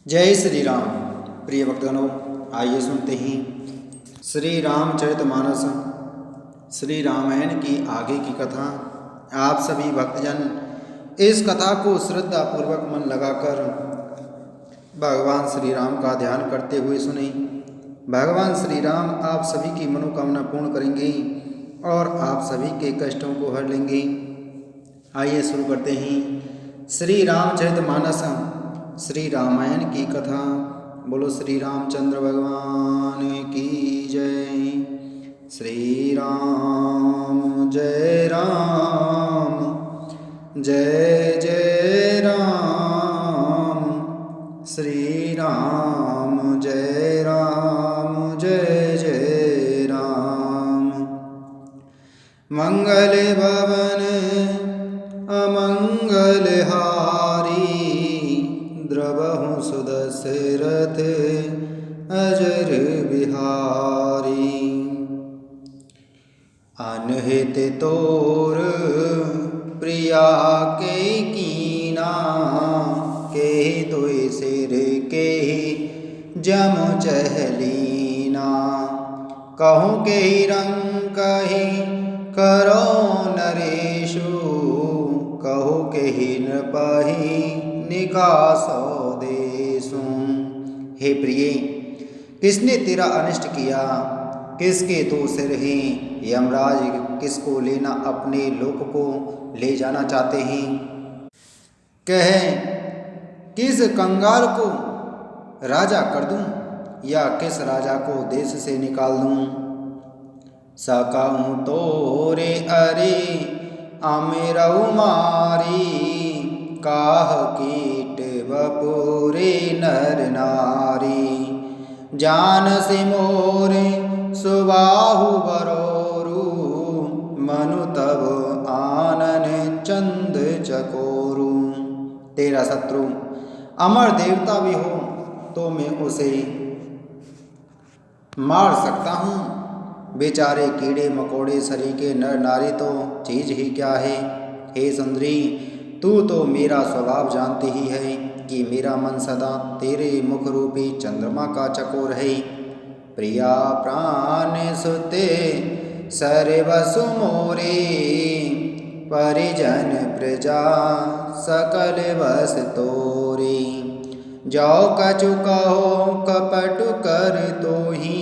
जय श्री राम। प्रिय भक्तगणों, आइए सुनते हैं श्री रामचरितमानस श्री रामायण की आगे की कथा। आप सभी भक्तजन इस कथा को श्रद्धा पूर्वक मन लगाकर भगवान श्री राम का ध्यान करते हुए सुने। भगवान श्री राम आप सभी की मनोकामना पूर्ण करेंगे और आप सभी के कष्टों को हर लेंगे। आइए शुरू करते हैं श्री रामचरितमानस श्री रामायण की कथा। बोलो श्री रामचंद्र भगवान की जय। श्री राम जय राम, जय जय राम। श्री राम जय राम, जय जय राम। मंगल भवन अमंगल हारी, द्रवहु सुदशरथ अजर बिहारी। अनहित तोर प्रिया के कीना, के दुई सिर के जम चहलीना। कहूँ के रंग कही करो नरेशु, कहो के नृपहि निकासो देशु। हे प्रिय, किसने तेरा अनिष्ट किया? किसके दो सिर हैं? यमराज किसको लेना अपने लोक को ले जाना चाहते हैं? कहे किस कंगाल को राजा कर दूं, या किस राजा को देश से निकाल दूं? सकऊँ तोरे अरे अमेरऊ मारी, काह कीट बपुरे नर नारी। जान से मोरे सुबाहु बरोरु, मनु तब आनन चंद चकोरु। तेरा शत्रु अमर देवता भी हो तो मैं उसे मार सकता हूँ। बेचारे कीड़े मकोड़े सरीके नर नारी तो चीज ही क्या है। हे सुंदरी, तू तो मेरा स्वभाव जानती ही है कि मेरा मन सदा तेरे मुख रूपी चंद्रमा का चकोर है। प्रिया प्राण सुते सर्वसु मोरे, परिजन प्रजा सकल बस तोरे। जाओ कछु कहो कपट कर तो ही,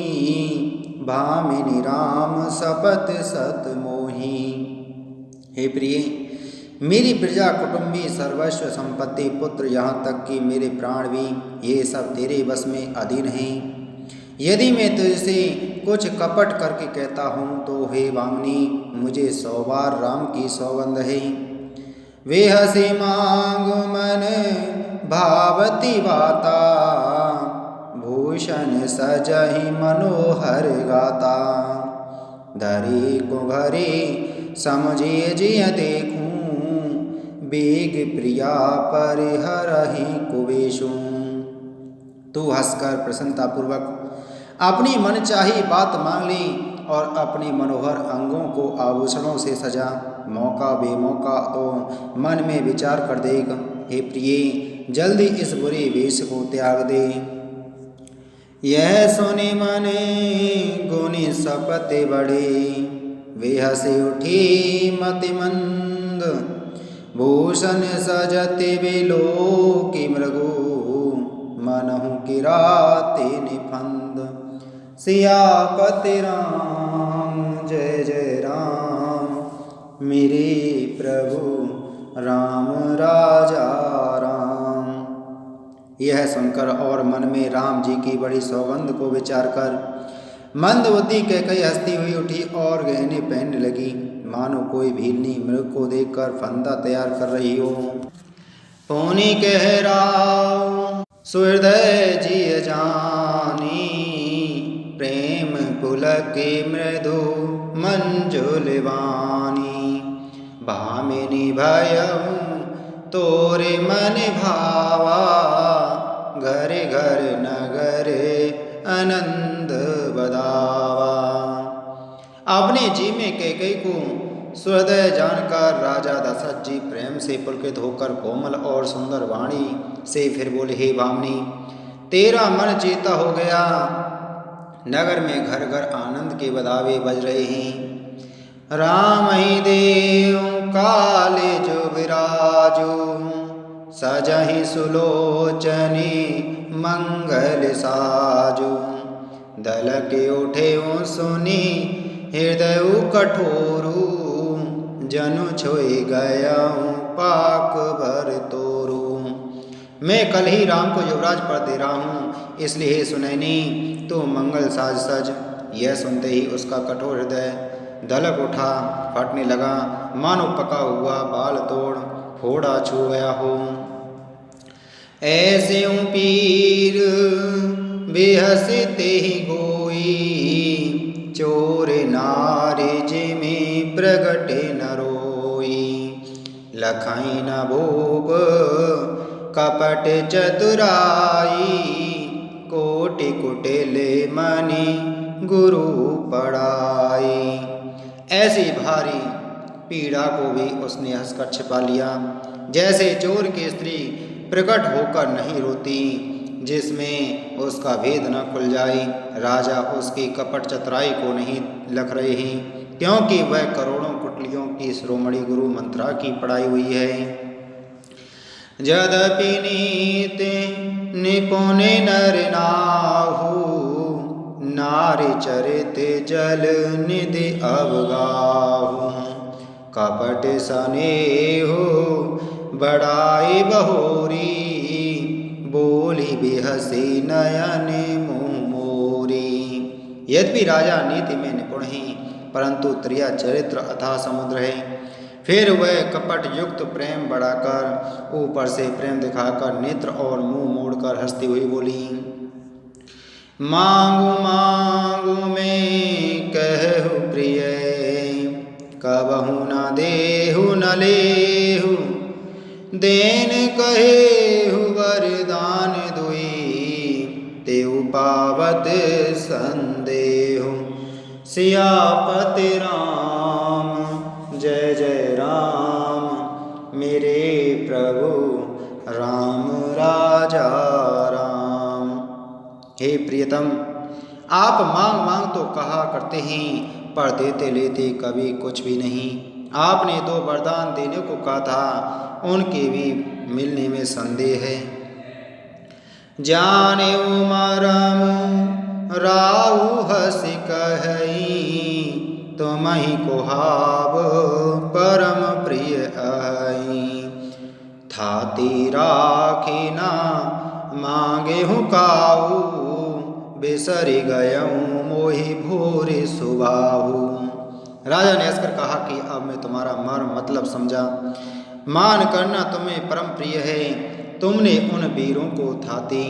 भामिनी राम सपत सत मोही। हे प्रिय, मेरी प्रजा कुटुंबी सर्वस्व संपत्ति पुत्र यहाँ तक कि मेरे प्राण भी ये सब तेरे बस में अधीन हैं। यदि मैं तुझसे कुछ कपट करके कहता हूँ तो हे वामनी, मुझे 100 बार राम की सौगंध है। वे हसी मांग मन भावती बाता, भूषण सजहि मनोहर गाता। धरी को घरे समझिए जिय देखूं, बेग प्रिया परिहरहि कुबेशु। तू हंसकर प्रसन्नतापूर्वक अपनी मनचाही बात मांग ली और अपने मनोहर अंगों को आभूषणों से सजा। मौका बेमौका तो मन में विचार कर देख। हे प्रिय, जल्दी इस बुरे वेश को त्याग दे। यह सुनि मने गुनि सपते बड़े, वे हंसी उठी मति मंद। भूषण सजते बेलो की मृगु, मनहु किराते निफंद। सियापति राम जय जय राम, मेरे प्रभु राम राजा राम। यह सुनकर और मन में राम जी की बड़ी सौगंध को विचार कर मंदवती कैकई हंसती हुई उठी और गहने पहनने लगी, मानो कोई भीलनी मृग को देखकर फंदा तैयार कर रही हो। पुनि कह राव सुहृदय जिय जानी, प्रेम पुलक मृदु मंजुल वाणी। भामिनी भयउ तोरे मन भावा, घर घर नगर आनंद बदावा। अपने जी में कैकई को सुहृदय जानकर राजा दशरथ जी प्रेम से पुलकित होकर कोमल और सुंदर वाणी से फिर बोले, हे भामिनी, तेरा मन चेता हो गया। नगर में घर घर आनंद के बधावे बज रहे हैं। राम ही देव काले जो विराजो, सजहि सुलोचनी मंगल साजो। दल के उठे सुनी हृदय कठोरू, जनु छोई गया पाक भर तोरू। मैं कल ही राम को युवराज पर दे रहा हूँ, इसलिए सुनैनी तो मंगल साज सज। यह सुनते ही उसका कठोर हृदय दलक उठा, फटने लगा, मानो पका हुआ बाल तोड़ फोड़ा छू गया हो। ऐसे पीर बेहसते ही गोई, चोर नारे जिमे प्रगटे न रोई। लखाई न भूप कपट चतुराई, कोटि कुटिल मनि गुरु पढ़ाई। ऐसी भारी पीड़ा को भी उसने हंसकर छिपा लिया, जैसे चोर की स्त्री प्रकट होकर नहीं रोती, जिसमें उसका भेद न खुल जाए। राजा उसकी कपट चतुराई को नहीं लख रहे हैं, क्योंकि वह करोड़ों कुटलियों की शिरोमणि गुरु मंत्रा की पढ़ाई हुई है। यद्यपि नीति निपुण नर नाहु, नारी चरित जल निधि अवगाहु। कपट स्नेहो बड़ाई बहोरी, बोली बेहसी नयन मुँह मोरी। यद्यपि राजा नीति में निपुण है, परंतु त्रिया चरित्र अथाह समुद्र है। फिर वह कपट युक्त प्रेम बढ़ाकर, ऊपर से प्रेम दिखाकर, नेत्र और मुंह मोड़कर हंसती हुई बोली। मांगू मांगू में कहु प्रिय, कबहु न देहु न लेहु। देन कहेहु वरदान दुई, तेउ पावत संदेहु। सियापति राम जय जय राम, मेरे प्रभु राम राजा राम। हे प्रियतम, आप मांग मांग तो कहा करते हैं, पर देते लेते कभी कुछ भी नहीं। आपने 2 वरदान देने को कहा था, उनके भी मिलने में संदेह है। जाने मरम राहु हसि कहई, तुमहि कुहाब परम प्रिय आई। थाती राखी ना मांगे हूँ काऊ, बिसरि गयऊँ मोहि भोरे सुबाहु। राजा ने हंसकर कहा कि अब मैं तुम्हारा मर्म मतलब समझा। मान करना तुम्हें परम प्रिय है, तुमने उन वीरों को थाती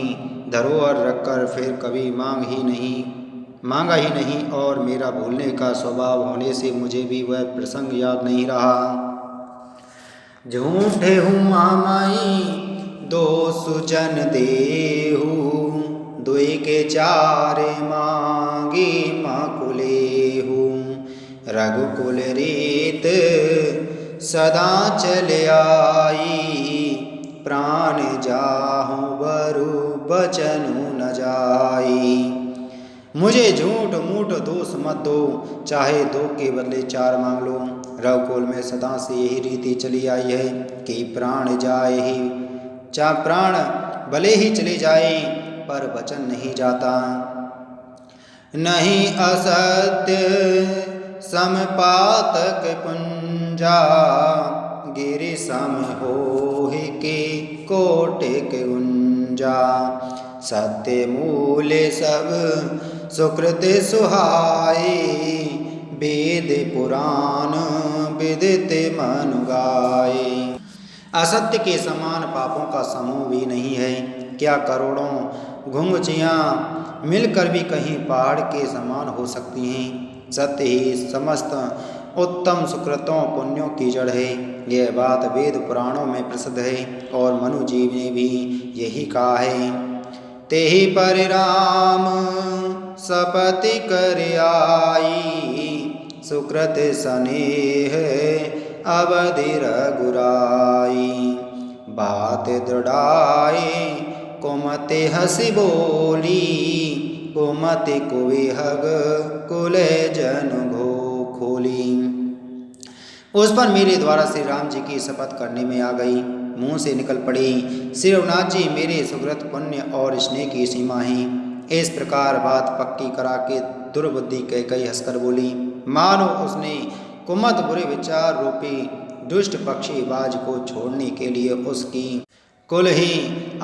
धरोहर रखकर फिर कभी मांगा ही नहीं, और मेरा भूलने का स्वभाव होने से मुझे भी वह प्रसंग याद नहीं रहा। झूठे हूँ मामाई 2 सुजन देहु, 2 के 4 मांगी माकुलेहु। रघुकुल रीत सदा चले आई, प्राण जाहु बरु बचनु न जाई। मुझे झूठ मूठ दोष मत दो, चाहे 2 के बदले 4 मांग लो। रघुकुल में सदा से यही रीति चली आई है कि प्राण भले ही चले जाए, पर वचन नहीं जाता। नहीं असत्य समपातक पुंजा, गिरि सम होहि के कोटिक गुंजा। सत्य मूल सब सुकृत सुहाई, वेद पुराण विदित मनु गाए। असत्य के समान पापों का समूह भी नहीं है। क्या करोड़ों घुंघचियाँ मिलकर भी कहीं पहाड़ के समान हो सकती हैं। सत्य ही समस्त उत्तम सुकृतों पुण्यों की जड़ है। यह बात वेद पुराणों में प्रसिद्ध है और मनु जी ने भी यही कहा है। तेहि पर राम सपति कर आई, सुकृत स्नेह अवधि रघुराई। बात दृढ़ाई कुमति हसी बोली, कुमति कुवे हग कुले जन घो खोली। उस पर मेरे द्वारा श्री राम जी की शपथ करने में आ गई, मुंह से निकल पड़ी, श्री रघुनाथ जी मेरे सुकृत पुण्य और स्नेह की सीमा है। इस प्रकार बात पक्की करा के दुर्बुद्धि कैकई हंसकर बोली, मानो उसने कुमत बुरे विचार रूपी दुष्ट पक्षी बाज को छोड़ने के लिए उसकी कुल ही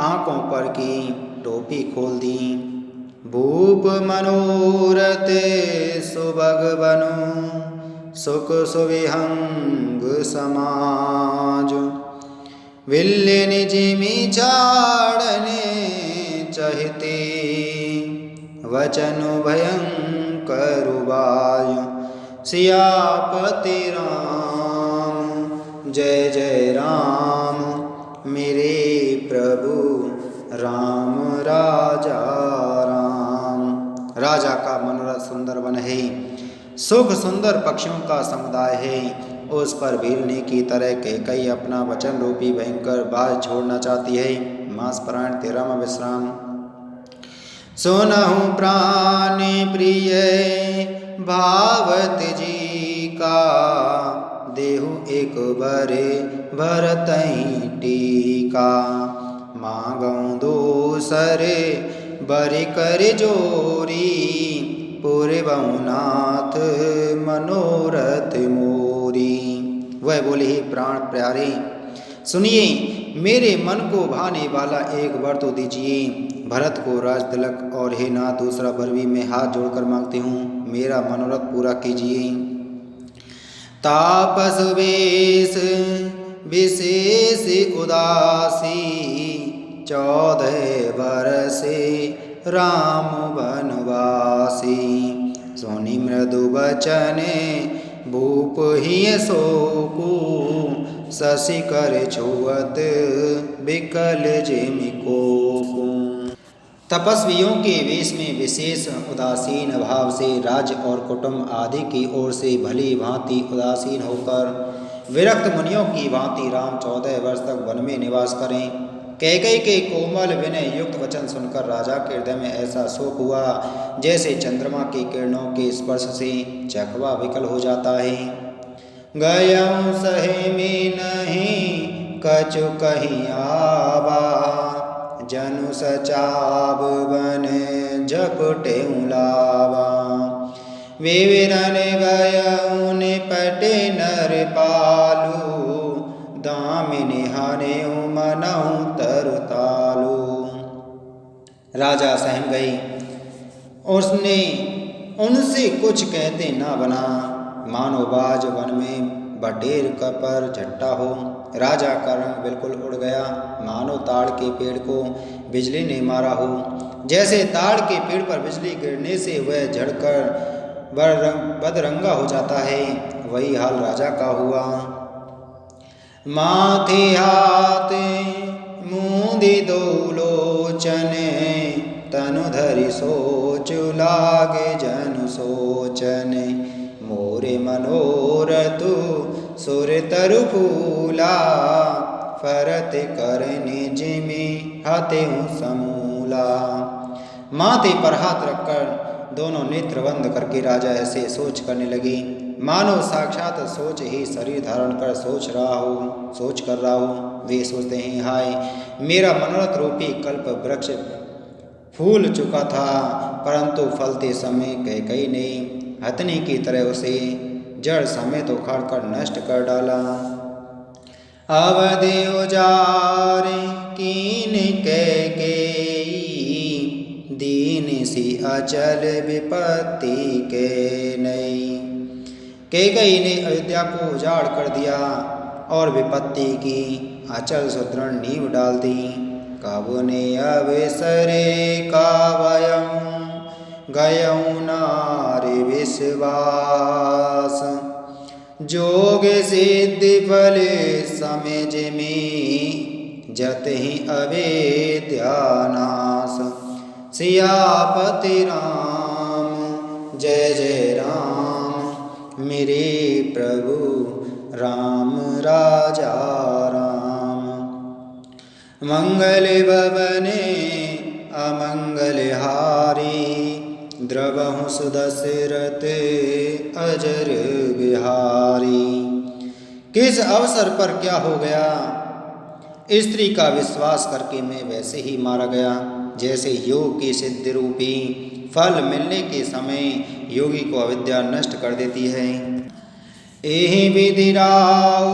आंखों पर की टोपी खोल दी। भूप मनोरथ सुभग बनु सुख सुविहंग समाज, विल्ले निजिमी झाड़ने चहते वचन भयंकर वायु, सियापति राम जय जय राम, मेरे प्रभु राम राजा राम। राजा का मनोरथ सुंदर वन है, सुख सुंदर पक्षियों का समुदाय है। उस पर भीलने की तरह कैकई अपना वचन रूपी भयंकर बाज छोड़ना चाहती है। मास पारायण 13वां विश्राम। सुनहु प्राण प्रिय भावत जी का, देहु एक बरे भरतहि टीका, मांगऊँ दूसरे बरे कर जोरी, पूरे बहुनाथ मनोरथ मोरी। वह बोले, ही प्राण प्यारे सुनिए, मेरे मन को भाने वाला एक वर तो दीजिए। भरत को राज तिलक और हे नाथ दूसरा वर भी मैं हाथ जोड़कर मांगती हूँ, मेरा मनोरथ पूरा कीजिए। तापस वेश विशेष उदासी, 14 बरसे राम बनवासी, सोनी मृदु बचने भूप ही शोकु, शशि कर छुअत विकल जिमि कोपु। तपस्वियों के वेश में विशेष उदासीन भाव से राज्य और कुटुंब आदि की ओर से भली भांति उदासीन होकर विरक्त मुनियों की भांति राम 14 वर्ष तक वन में निवास करें। कैकई के कोमल विनय युक्त वचन सुनकर राजा के हृदय में ऐसा शोक हुआ जैसे चंद्रमा की किरणों के स्पर्श से चकवा विकल हो जाता है। गयऊँ सहे में नहीं कछु कहीं आवा, जनु सचाब बन झपटे लावा, विविरन गयऊँ निपटे नर पालू, दामिनी हाने मनऊँ तरतालू। राजा सहम गई, उसने उनसे कुछ कहते ना बना, मानो बाज वन में बटेर पर झट्टा हो। राजा का रंग बिल्कुल उड़ गया, मानो ताड़ के पेड़ को बिजली ने मारा हो। जैसे ताड़ के पेड़ पर बिजली गिरने से वह झड़कर बदरंगा हो जाता है, वही हाल राजा का हुआ। माथे हाथ मूंदि दो लोचने, तनु धरि सोचु लागे जनु सोचने, मोरे मनोरथु सुर तरु फूला, फरत करने जिमि हतेहु समूला। माथे पर हाथ रखकर दोनों नेत्र बंद करके राजा ऐसे सोच करने लगे, मानो साक्षात सोच ही शरीर धारण कर सोच कर रहा हो। वे सोचते हैं, हाय मेरा मनोरथ रूपी कल्प वृक्ष फूल चुका था, परंतु फलते समय कैकई ने हथनी की तरह उसे जड़ समेत उखाड़ कर नष्ट कर डाला। अवधि उजारे कीन कैकेयी, दीन सी अचल विपत्ति के नई। कैकई ने अयोध्या को उजाड़ कर दिया और विपत्ति की अचल सुदृढ़ नींव डाल दी। कब ने अवसरे कावयं गयऊँ नारि विश्वास, जोग सिद्धि फल समय जिमि जतहि अवेद्या नाश। सियापति राम जय जय राम, मेरे प्रभु राम राजा राम। मंगल भवने अमंगलहारी द्रवहु सुदशरथ अजर बिहारी। किस अवसर पर क्या हो गया? स्त्री का विश्वास करके मैं वैसे ही मारा गया जैसे योग की सिद्धि रूपी फल मिलने के समय योगी को अविद्या नष्ट कर देती है। एहि विधि राव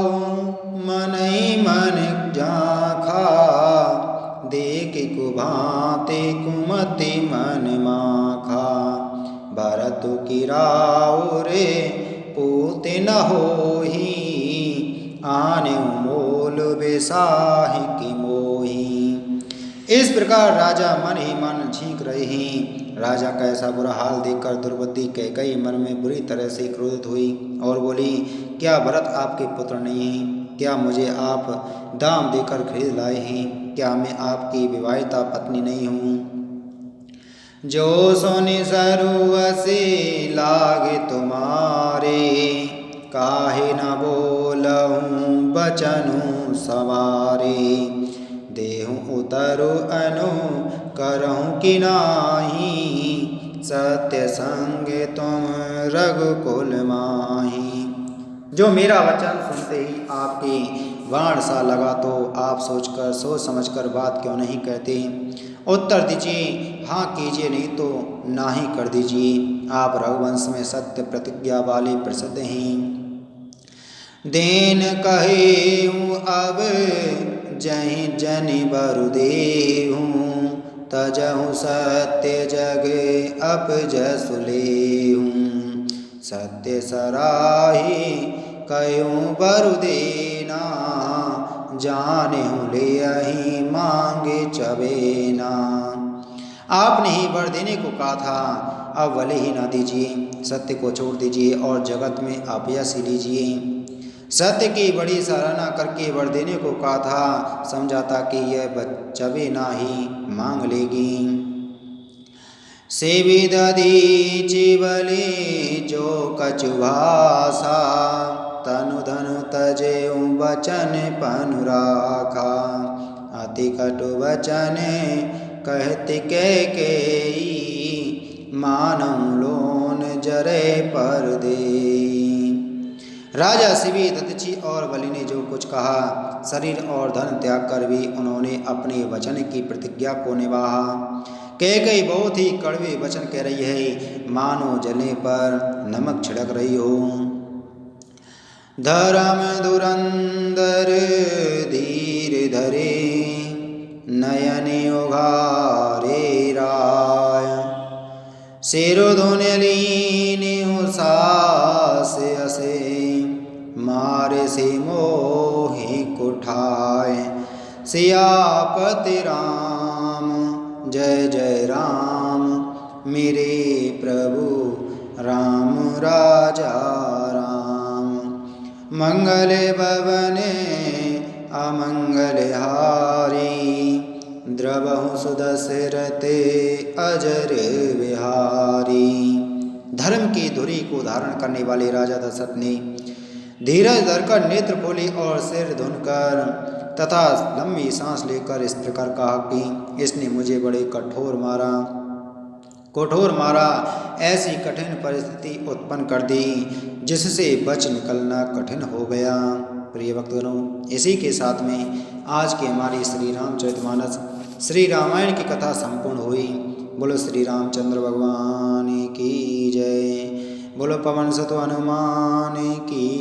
मनई मन जाखा देख कुभाते कुमति मन माखा। भरत की राव रे पूते न होही आने मोल बेसाहि की मोही। इस प्रकार राजा मन ही मन झींक रहे हैं। राजा का ऐसा बुरा हाल देखकर दुर्बुद्धि कैकेयी मन में बुरी तरह से क्रोधित हुई और बोली, क्या भरत आपके पुत्र नहीं हैं? क्या मुझे आप दाम देकर खरीद लाए हैं? क्या मैं आपकी विवाहिता पत्नी नहीं हूँ? जो सोनि सरुवसे लागे तुम्हारे काहे न बोलहूँ बचनु सवारे। देहु उतरु अनु करहु कि नाही सत्य संग तुम रघुकुल माही। जो मेरा वचन सुनते ही आपके बाण सा लगा तो आप सोच समझकर बात क्यों नहीं कहते? उत्तर दीजिए, हाँ कीजिए, नहीं तो ना ही कर दीजिए। आप रघुवंश में सत्य प्रतिज्ञा वाले प्रसिद्ध हैं। देन कहेऊँ अब जहि जनि बरु देहूँ तजहु सत्य जग अपजसु लेहूँ। सत्य सराही कयूँ बरु देना जानेहु लेहि मांगे चबेना। आपने ही वर देने को कहा था, अब भले ही ना दीजिए। सत्य को छोड़ दीजिए और जगत में अपयश लीजिए। सत्य की बड़ी सराहना करके वर देने को कहा था, समझा था कि यह चबे ना ही मांग लेगी। सेवी दधी चिवले जो कछु भाषा तनु धनु तजेऊ बचन पनु राखा। अति कटु वचन कहते कैकेयी मानऊ लोन जरे पर दे। राजा शिवी दधीचि और बलि ने जो कुछ कहा, शरीर और धन त्याग कर भी उन्होंने अपने वचन की प्रतिज्ञा को निभाया। कैकेयी बहुत ही कड़वे वचन कह रही है, मानो जलने पर नमक छिड़क रही हो। धर्म धुरंधर धीर धरे नयन उघारे राय। सिरुधुन लीन सास असे मारे से मोहि कुठाय। सियापति राम जय जय राम मेरे प्रभु राम राजा राम। मंगल भवने अमंगल हारी द्रवहु सुदशरथे अजर विहारी। धर्म की धुरी को धारण करने वाले राजा दशरथ ने धीरज धरकर नेत्र खोले और सिर धुनकर तथा लंबी सांस लेकर इस प्रकार कहा कि इसने मुझे बड़े कठोर मारा, ऐसी कठिन परिस्थिति उत्पन्न कर दी जिससे बच निकलना कठिन हो गया। प्रिय भक्तगणों, इसी के साथ में आज की हमारी श्री रामचरितमानस श्री रामायण की कथा संपूर्ण हुई। बोलो श्री रामचंद्र भगवान की जय। बोलो पवन सुत हनुमान की